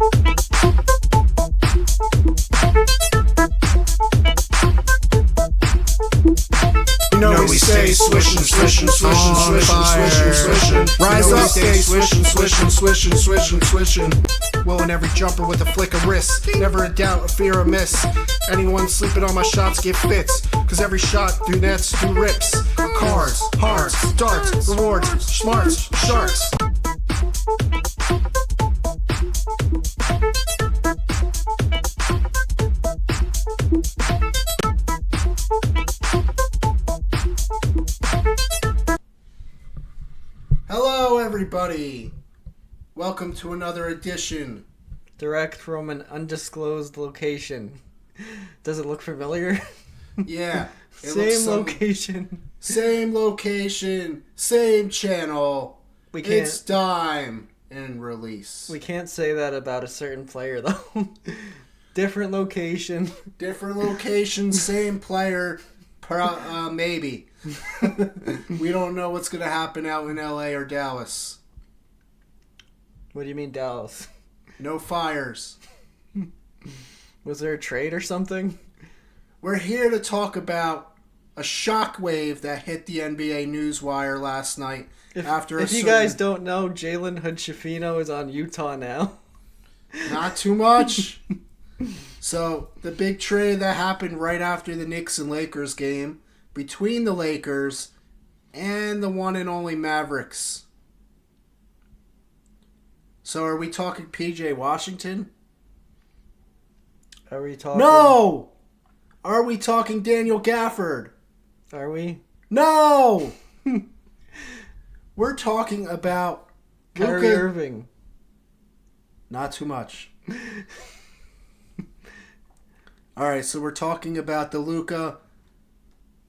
We stay swishing, swishing, swishing, swishing, swishing, swishing. Rise up, stay swishing, swishing, swishing, swishing, swishing. Willing every jumper with a flick of wrist. Never a doubt, a fear of miss. Anyone sleeping on my shots get fits. Cause every shot do nets, do rips. Cards, hearts, darts, rewards, smarts, sharks. Hello, everybody. Welcome to another edition. Direct from an undisclosed location. Does it look familiar? Yeah. Same location. Same location. Same channel. We can't. It's time and release. We can't say that about a certain player though. Different location. Different location. Same player. Maybe. We don't know what's going to happen out in LA or Dallas. What do you mean Dallas? No fires. Was there a trade or something? We're here to talk about a shockwave that hit the NBA newswire last night. If you guys don't know, Jalen Hood-Schifino is on Utah now. Not too much. So, the big trade that happened right after the Knicks and Lakers game between the Lakers and the one and only Mavericks. So, are we talking PJ Washington? Are we talking... No! Are we talking Daniel Gafford? Are we? No! We're talking about Kyrie Irving. Not too much. Alright, so we're talking about the Luka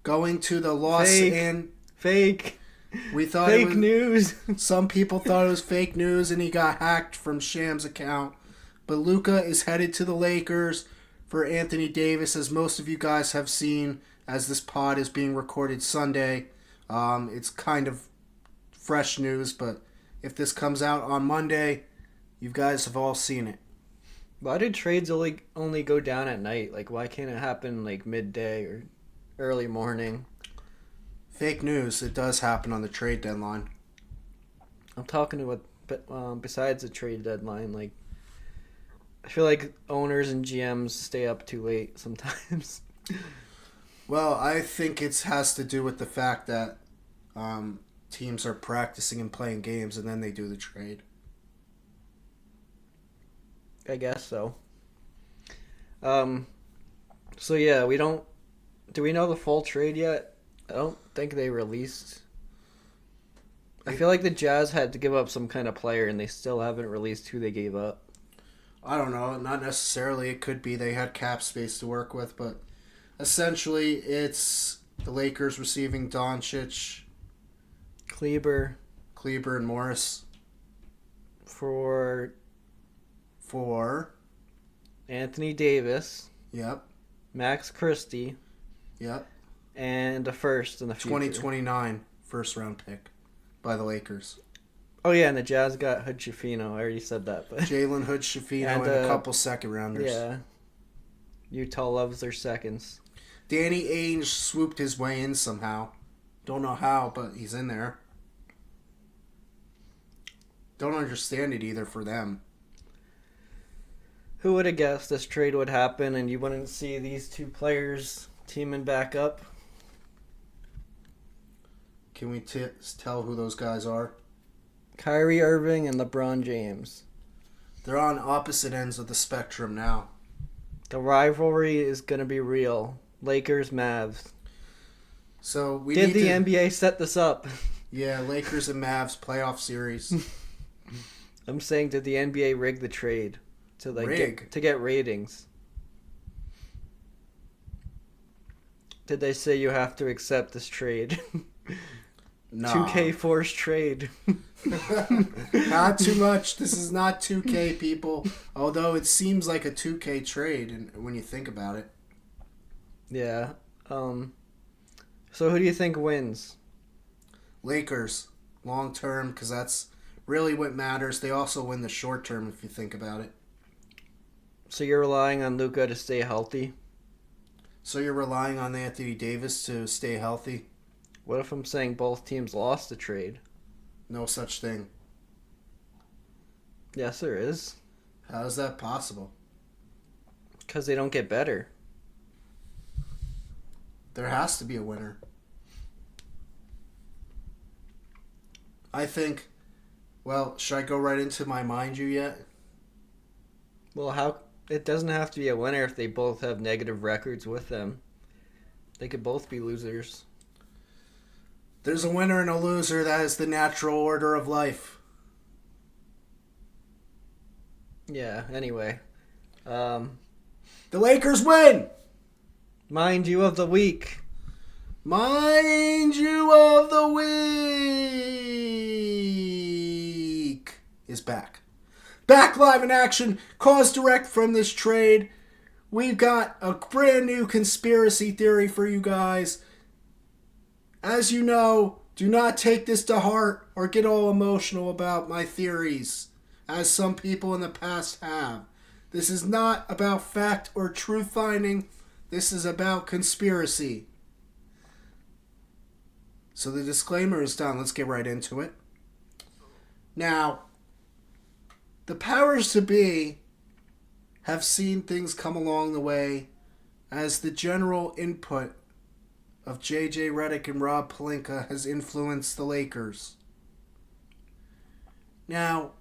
going to the Fake. We thought fake news. Some people thought it was fake news and he got hacked from Sham's account. But Luka is headed to the Lakers for Anthony Davis, as most of you guys have seen as this pod is being recorded Sunday. It's kind of fresh news, but if this comes out on Monday, you guys have all seen it. Why do trades only go down at night? Like, why can't it happen like midday or early morning? Fake news. It does happen on the trade deadline. I'm talking about besides the trade deadline. Like, I feel like owners and GMs stay up too late sometimes. Well, I think it has to do with the fact that teams are practicing and playing games, and then they do the trade. I guess so. So yeah, do we know the full trade yet? I don't think they released. I feel like the Jazz had to give up some kind of player and they still haven't released who they gave up. I don't know, not necessarily. It could be they had cap space to work with, but essentially it's the Lakers receiving Doncic, Kleber, and Morris for Anthony Davis. Yep. Max Christie. Yep. And a first in the future. 2029 first round pick by the Lakers. Oh yeah, and the Jazz got Hood-Schifino. I already said that, but Jalen Hood-Schifino and a couple second rounders. Yeah. Utah loves their seconds. Danny Ainge swooped his way in somehow. Don't know how, but he's in there. Don't understand it either for them. Who would have guessed this trade would happen and you wouldn't see these two players teaming back up? Can we tell who those guys are? Kyrie Irving and LeBron James. They're on opposite ends of the spectrum now. The rivalry is going to be real. Lakers, Mavs. So Did the NBA set this up? Yeah, Lakers and Mavs playoff series. I'm saying, did the NBA rig the trade to get ratings? Did they say you have to accept this trade? No. 2K forced trade. Not too much. This is not 2K, people. Although it seems like a 2K trade when you think about it. Yeah. So who do you think wins? Lakers. Long term, because that's really what matters. They also win the short term if you think about it. So you're relying on Luka to stay healthy? So you're relying on Anthony Davis to stay healthy? What if I'm saying both teams lost the trade? No such thing. Yes, there is. How is that possible? Because they don't get better. There has to be a winner. I think, well, should I go right into my mind you yet? Well, how... It doesn't have to be a winner if they both have negative records with them. They could both be losers. There's a winner and a loser. That is the natural order of life. Yeah, anyway. The Lakers win! Mind you of the week. Mind you of the week is back. Back live in action. Cause direct from this trade. We've got a brand new conspiracy theory for you guys. As you know, do not take this to heart or get all emotional about my theories, as some people in the past have. This is not about fact or truth finding. This is about conspiracy. So the disclaimer is done. Let's get right into it. Now, the powers to be have seen things come along the way as the general input of J.J. Redick and Rob Pelinka has influenced the Lakers. Now,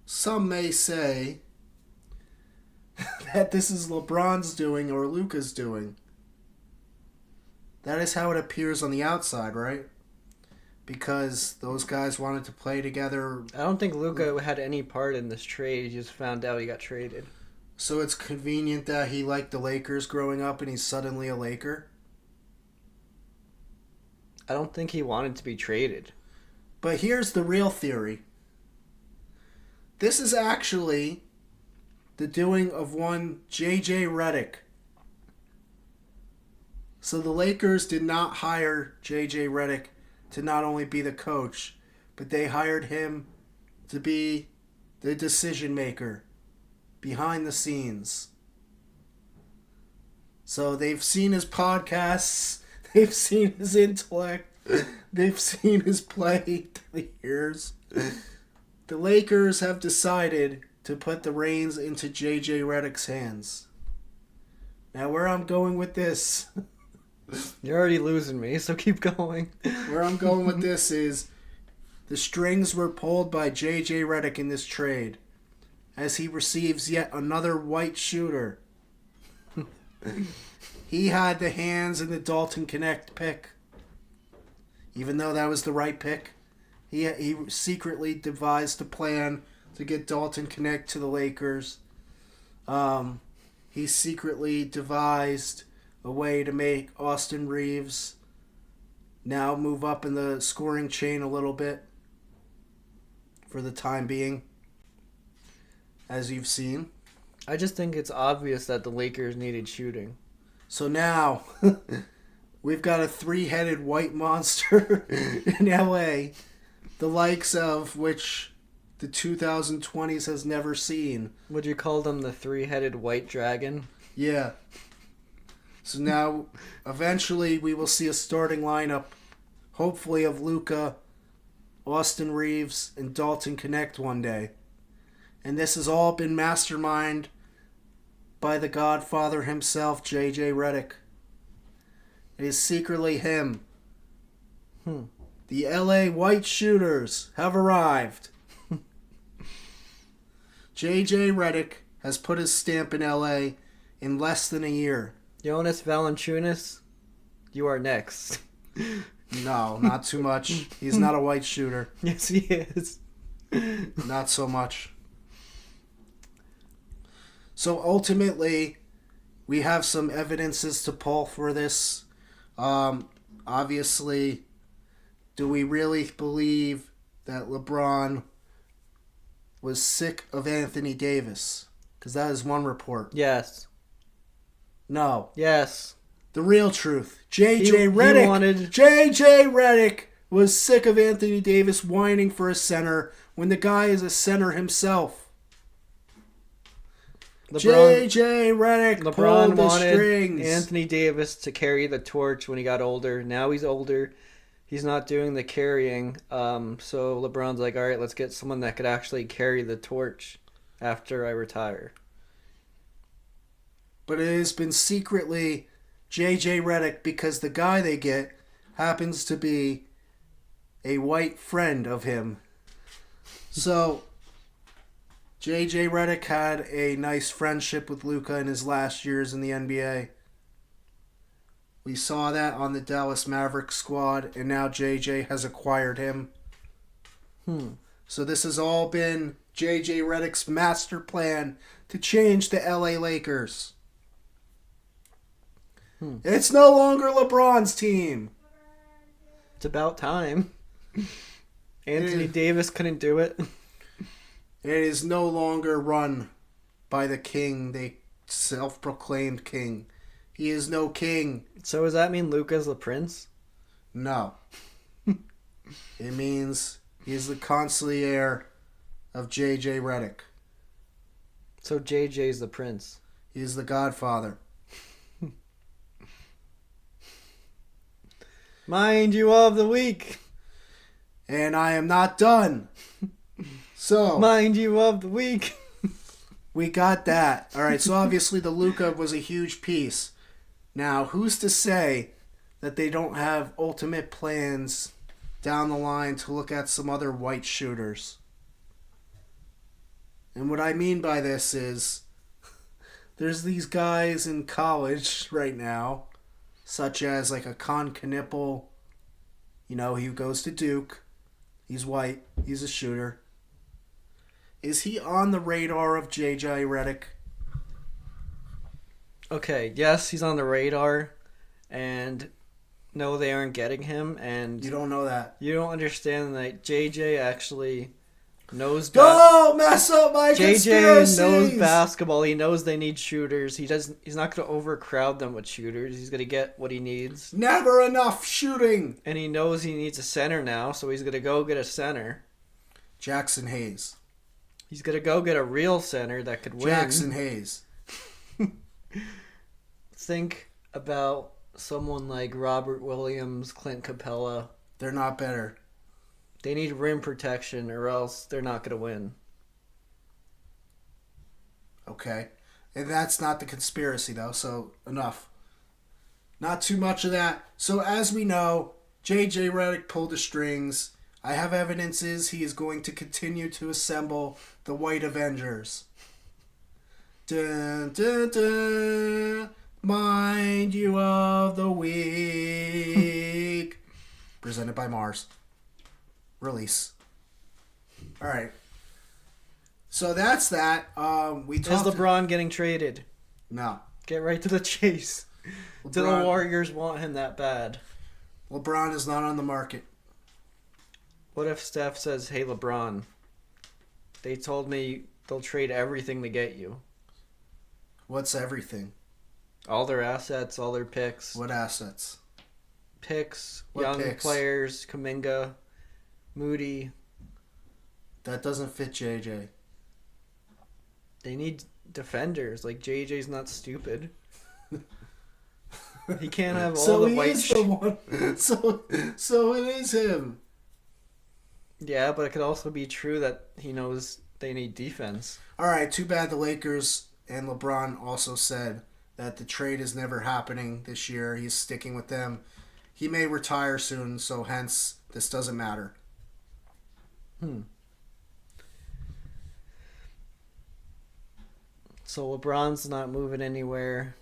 some may say that this is LeBron's doing or Luka's doing. That is how it appears on the outside, right? Because those guys wanted to play together. I don't think Luka had any part in this trade. He just found out he got traded. So it's convenient that he liked the Lakers growing up and he's suddenly a Laker? I don't think he wanted to be traded. But here's the real theory. This is actually the doing of one J.J. Redick. So the Lakers did not hire J.J. Redick to not only be the coach, but they hired him to be the decision maker behind the scenes. So they've seen his podcasts, they've seen his intellect, they've seen his play through the years. The Lakers have decided to put the reins into J.J. Redick's hands. Now where I'm going with this... You're already losing me, so keep going. Where I'm going with this is the strings were pulled by J.J. Redick in this trade as he receives yet another white shooter. He had the hands in the Dalton Connect pick. Even though that was the right pick, he secretly devised a plan to get Dalton Connect to the Lakers. He secretly devised a way to make Austin Reeves now move up in the scoring chain a little bit for the time being, as you've seen. I just think it's obvious that the Lakers needed shooting. So now we've got a three-headed white monster in LA, the likes of which the 2020s has never seen. Would you call them the three-headed white dragon? Yeah. So now, eventually, we will see a starting lineup, hopefully of Luka, Austin Reeves, and Dalton Connect one day. And this has all been masterminded by the Godfather himself, J.J. Redick. It is secretly him. The L.A. White Shooters have arrived. J.J. Redick has put his stamp in L.A. in less than a year. Jonas Valanciunas, you are next. No, not too much. He's not a white shooter. Yes, he is. Not so much. So ultimately, we have some evidences to pull for this. Obviously, do we really believe that LeBron was sick of Anthony Davis? Because that is one report. Yes. No. Yes. The real truth. J.J. Redick. J.J. Redick was sick of Anthony Davis whining for a center when the guy is a center himself. JJ Redick LeBron pulled the wanted strings. Anthony Davis to carry the torch when he got older. Now he's older. He's not doing the carrying. So LeBron's like, all right, let's get someone that could actually carry the torch after I retire. But it has been secretly JJ Redick because the guy they get happens to be a white friend of him. So JJ Redick had a nice friendship with Luka in his last years in the NBA. We saw that on the Dallas Mavericks squad, and now JJ has acquired him. So this has all been JJ Redick's master plan to change the LA Lakers. It's no longer LeBron's team. It's about time. Anthony Davis couldn't do it. It is no longer run by the king, the self-proclaimed king. He is no king. So does that mean Luka's the prince? No. It means he is the consigliere of JJ Redick. So JJ's the prince. He is the godfather. Mind you of the week. And I am not done. So Mind you of the week. we got that. All right, so obviously the Luka was a huge piece. Now, who's to say that they don't have ultimate plans down the line to look at some other white shooters? And what I mean by this is there's these guys in college right now, such as like a Con Knipple. You know, he goes to Duke. He's white. He's a shooter. Is he on the radar of JJ Redick? Okay, yes, he's on the radar. And no, they aren't getting him. And You don't know that. you don't understand that JJ actually knows Don't mess up my JJ conspiracies! knows basketball. He knows they need shooters. He's not going to overcrowd them with shooters. He's going to get what he needs. Never enough shooting. And he knows he needs a center now, so he's going to go get a center. Jackson Hayes. He's going to go get a real center that could win. Jackson Hayes. Think about someone like Robert Williams, Clint Capella. They're not better. They need rim protection or else they're not going to win. Okay. And that's not the conspiracy, though, so enough. Not too much of that. So, as we know, JJ Redick pulled the strings. I have evidences he is going to continue to assemble the White Avengers. Dun, dun, dun. Mind you of the week. Presented by Mars. Release. All right. So that's that. We Is talked. LeBron getting traded? No. Get right to the chase. Do the LeBron- Warriors want him that bad? LeBron is not on the market. What if Steph says, hey, LeBron, they told me they'll trade everything to get you? What's everything? All their assets, all their picks. What assets? Picks, What young picks? players, Kuminga, Moody. That doesn't fit JJ. They need defenders. Like, JJ's not stupid. He can't have all So the he white is the one. So it is him. Yeah, but it could also be true that he knows they need defense. All right. Too bad the Lakers and LeBron also said that the trade is never happening this year. He's sticking with them. He may retire soon, so hence this doesn't matter. So LeBron's not moving anywhere.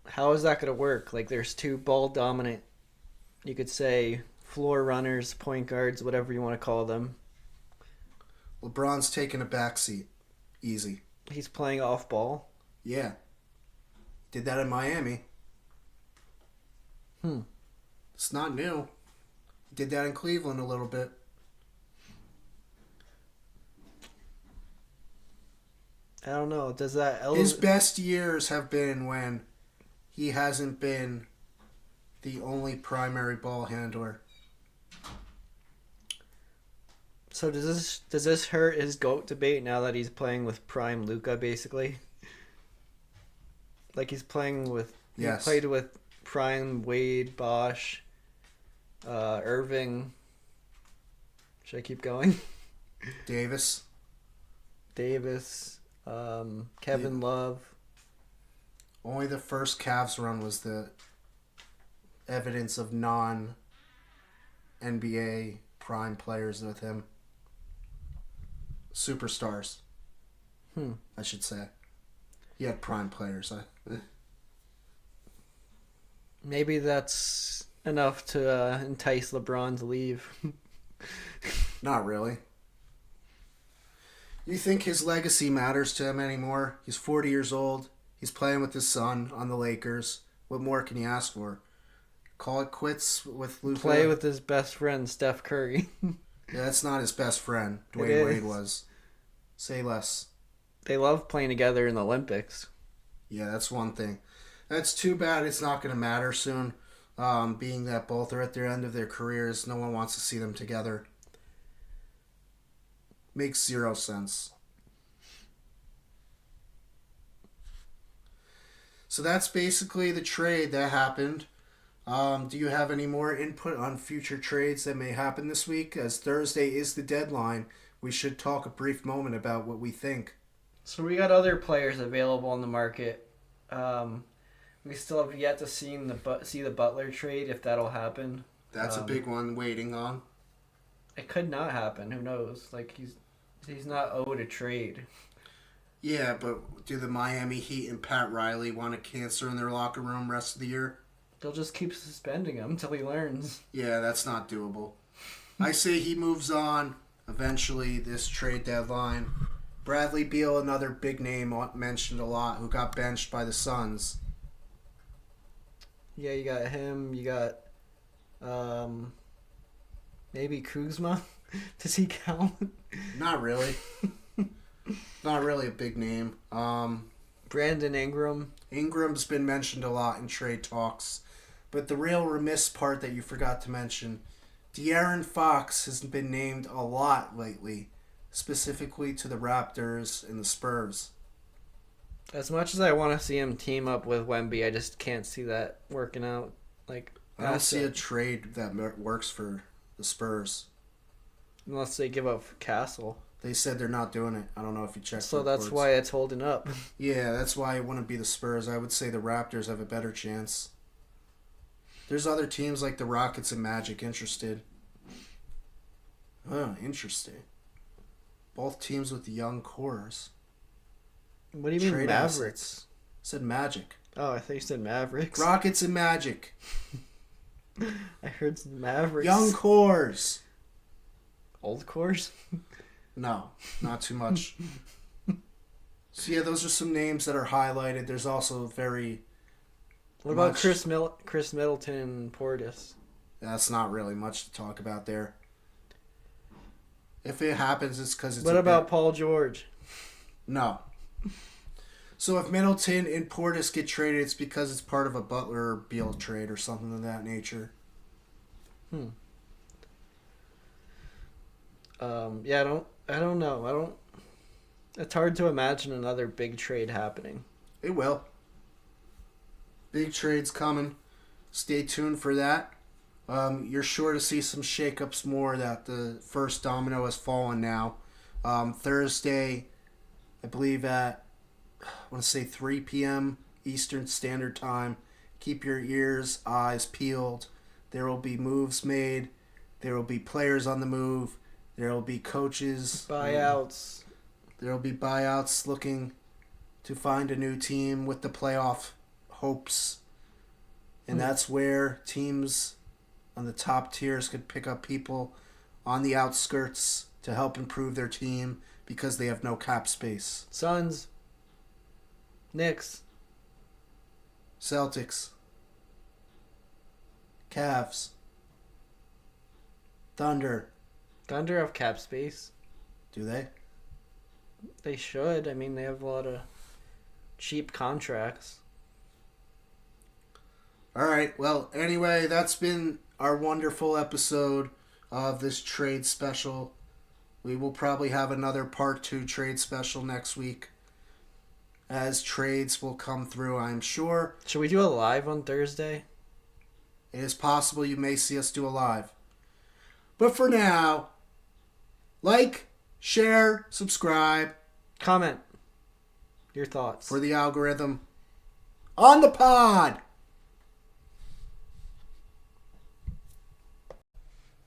How is that going to work? Like, there's two ball dominant, you could say, floor runners, point guards, whatever you want to call them. LeBron's taking a backseat. Easy. He's playing off ball. Yeah. Did that in Miami. It's not new. He did that in Cleveland a little bit. I don't know. Does that His best years have been when he hasn't been the only primary ball handler. So does this hurt his GOAT debate now that he's playing with prime Luka, basically? Like he's playing with. Yes. He played with Prime, Wade, Bosch, Irving. Should I keep going? Davis. Davis, Kevin Love. Only the first Cavs run was the evidence of non-NBA prime players with him. Superstars. I should say. He had prime players. Maybe that's enough to entice LeBron to leave. Not really. You think his legacy matters to him anymore? He's 40 years old. He's playing with his son on the Lakers. What more can you ask for? Call it quits with Luka? Play with his best friend, Steph Curry. Yeah, that's not his best friend. It Dwayne is. Wade was. Say less. They love playing together in the Olympics. Yeah, that's one thing. That's too bad it's not going to matter soon. Being that both are at their end of their careers, no one wants to see them together. Makes zero sense. So that's basically the trade that happened. Do you have any more input on future trades that may happen this week? As Thursday is the deadline, we should talk a brief moment about what we think. So we got other players available on the market. We still have yet to see the Butler trade, if that'll happen. That's a big one waiting on. It could not happen. Who knows? Like he's not owed a trade. Yeah, but do the Miami Heat and Pat Riley want a cancer in their locker room rest of the year? They'll just keep suspending him until he learns. Yeah, that's not doable. I say he moves on eventually this trade deadline. Bradley Beal, another big name mentioned a lot, who got benched by the Suns. Yeah, you got him. You got maybe Kuzma. Does he count? Not really. Not really a big name. Brandon Ingram. Ingram's been mentioned a lot in trade talks. But the real remiss part that you forgot to mention, De'Aaron Fox has been named a lot lately, specifically to the Raptors and the Spurs. As much as I want to see him team up with Wemby, I just can't see that working out. Like I don't see a trade that works for the Spurs. Unless they give up Castle. They said they're not doing it. I don't know if you checked. So that's why it's holding up. Yeah, that's why it wouldn't be the Spurs. I would say the Raptors have a better chance. There's other teams like the Rockets and Magic interested. Oh, interesting. Both teams with young cores. What do you mean Trade Mavericks? assets. Said Magic. Oh, I thought you said Mavericks. Rockets and Magic. I heard Mavericks. Young cores. Old cores? No, not too much. So yeah, those are some names that are highlighted. There's also very... What about Chris Middleton and Portis? That's not really much to talk about there. If it happens, it's because it's... What about Paul George? No. So if Middleton and Portis get traded, it's because it's part of a Butler or Beal trade or something of that nature. Yeah, I don't know. It's hard to imagine another big trade happening. It will. Big trades coming. Stay tuned for that. You're sure to see some shakeups more that the first domino has fallen now. Thursday, I believe at, I want to say 3 p.m. Eastern Standard Time. Keep your ears, eyes peeled. There will be moves made. There will be players on the move. There will be coaches. Buyouts. There will be buyouts looking to find a new team with the playoff hopes. And that's where teams on the top tiers could pick up people on the outskirts to help improve their team because they have no cap space. Suns. Knicks. Celtics. Cavs. Thunder. Thunder have cap space. Do they? They should. I mean, they have a lot of cheap contracts. All right. Well, anyway, that's been our wonderful episode of this trade special. We will probably have another part 2 trade special next week. as trades will come through, I'm sure. Should we do a live on Thursday? It is possible you may see us do a live. But for now, like, share, subscribe Comment your thoughts. for the algorithm on the pod.